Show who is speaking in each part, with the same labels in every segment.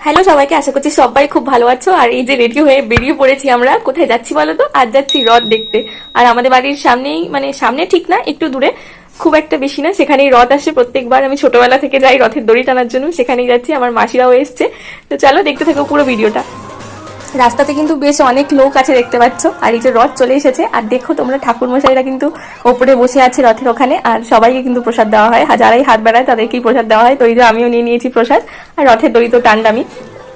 Speaker 1: Hello সবাইকে, আশা করছি সবাই খুব ভালো আছো। আর এই যে রেডি হয়ে বেরিয়ে পড়েছি, আমরা কোথায় যাচ্ছি বলো তো? আজ যাচ্ছি রথ দেখতে। আর আমাদের বাড়ির সামনেই, মানে সামনে ঠিক না, একটু দূরে, খুব একটা বেশি না, সেখানেই রথ আসে প্রত্যেকবার। আমি ছোটবেলা থেকে যাই রথের দড়ি টানার জন্য, সেখানেই যাচ্ছি। আমার মাসিরাও এসছে। তো চলো দেখতে থাকো পুরো ভিডিওটা। রাস্তাতে কিন্তু বেশ অনেক লোক আছে দেখতে পাচ্ছ। আর এই যে রথ চলে এসেছে, আর দেখো তোমরা ঠাকুর মশাইরা কিন্তু ওপরে বসে আছে রথের ওখানে। আর সবাইকে কিন্তু প্রসাদ দেওয়া হয়, যারাই হাত বাড়ায় তাদেরকেই প্রসাদ দেওয়া হয়। তো এই যে আমিও নিয়ে নিয়েছি প্রসাদ। আর রথের দড়ি তো টানলামই।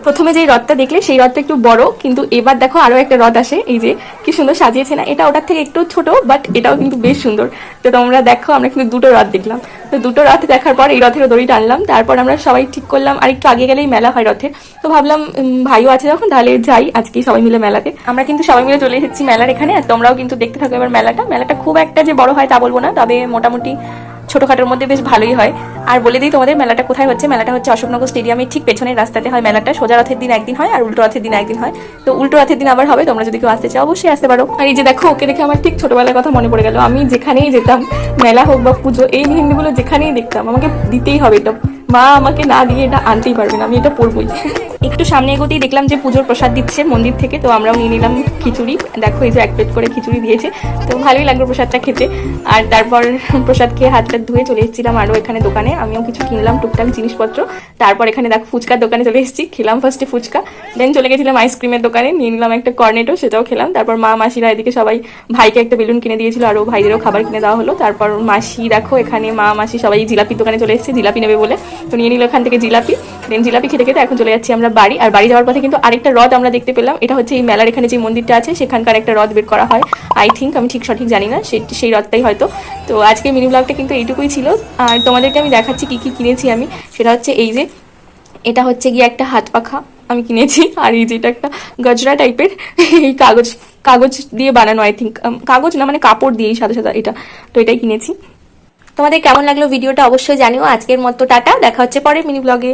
Speaker 1: প্রথমে যে রথটা দেখলে সেই রথটা একটু বড়, কিন্তু এবার দেখো আরো একটা রথ আসে। এই যে কি সুন্দর সাজিয়েছে না? এটা ওটার থেকে একটু ছোট, বাট এটাও কিন্তু বেশ সুন্দর। তো তোমরা দেখো, আমরা কিন্তু দুটো রথ দেখলাম। তো দুটো রথ দেখার পর এই রথের দড়ি টানলাম। তারপর আমরা সবাই ঠিক করলাম আর একটু আগে গেলেই মেলা হয় রথে। তো ভাবলাম ভাইও আছে যখন, তাহলে যাই আজকে সবাই মিলে মেলাতে। আমরা কিন্তু সবাই মিলে চলে এসেছি মেলার এখানে। আর তোমরাও কিন্তু দেখতে থাকো এবার মেলাটা খুব একটা যে বড় হয় তা বলবো না, তবে মোটামুটি ছোটখাটোর মধ্যে বেশ ভালোই হয়। আর বলে দিই তোমাদের, মেলাটা কোথায় হচ্ছে। মেলাটা হচ্ছে অশোকনগর স্টেডিয়ামের ঠিক পেছনের রাস্তাতে হয় মেলাটা। সোজা রথের দিন একদিন হয়, আর উল্টো রথের দিন একদিন হয়। তো উল্টো রথের দিন আবার হবে। তোমরা যদি কেউ আসতে চাও অবশ্যই আসতে পারো। আর এই যে দেখো, ওকে দেখে আমার ঠিক ছোটবেলার কথা মনে পড়ে গেল। আমি যেখানেই যেতাম, মেলা হোক বা পুজো, এই মেহেন্দিগুলো যেখানেই দেখতাম আমাকে দিতেই হবে। এটা মা আমাকে না দিয়ে এটা আনতেই পারবে না, আমি এটা পরবই। একটু সামনে এগোতেই দেখলাম যে পুজোর প্রসাদ দিচ্ছে মন্দির থেকে। তো আমরাও নিয়ে নিলাম খিচুড়ি। দেখো এই যে এক প্লেট করে খিচুড়ি দিয়েছে। তো ভালোই লাগলো প্রসাদটা খেতে। আর তারপর প্রসাদ খেয়ে হাতটা ধুয়ে চলে এসেছিলাম আরও এখানে দোকানে। আমিও কিছু কিনলাম টুকটাক জিনিসপত্র। তারপর এখানে দেখো ফুচকার দোকানে চলে এসেছি। খেলাম ফার্স্টে ফুচকা, দেন চলে গেছিলাম আইসক্রিমের দোকানে, নিয়ে নিলাম একটা কর্নেটো, সেটাও খেলাম। তারপর মা মাসিরা এদিকে সবাই ভাইকে একটা বেলুন কিনে দিয়েছিল, আরও ভাইদেরও খাবার কিনে দেওয়া হলো। তারপর মাসি দেখো এখানে, মা মাসি সবাই জিলাপির দোকানে চলে এসেছে, জিলাপি নেবে বলে। তো নিয়ে নিল এখান থেকে জিলাপি। দেন জিলাপি খেতে খেতে এখন চলে যাচ্ছি আমরা বাড়ি। আর বাড়ি যাওয়ার পথে কিন্তু আরেকটা রথ আমরা দেখতে পেলাম। এটা হচ্ছে এই মেলার এখানে যে মন্দিরটা আছে সেখানকার একটা রথ বের করা হয় আই থিঙ্ক, আমি ঠিক সঠিক জানি না, সেই রথটাই হয়তো। তো আজকে মিনি ব্লগটা কিন্তু এইটুকুই ছিল। আর তোমাদেরকে আমি দেখাচ্ছি কি কি কিনেছি আমি। সেটা হচ্ছে এই যে, এটা হচ্ছে গিয়ে একটা হাত পাখা আমি কিনেছি। আর এই যে এটা একটা গজরা টাইপের, এই কাগজ দিয়ে বানানো আই থিঙ্ক, কাগজ না মানে কাপড় দিয়েই সাদা সাদা এটা। তো এটাই কিনেছি। তোমাদের কেমন লাগলো ভিডিওটা অবশ্যই জানিও। আজকের মতো টাটা, দেখা হচ্ছে পরের মিনি ব্লগে।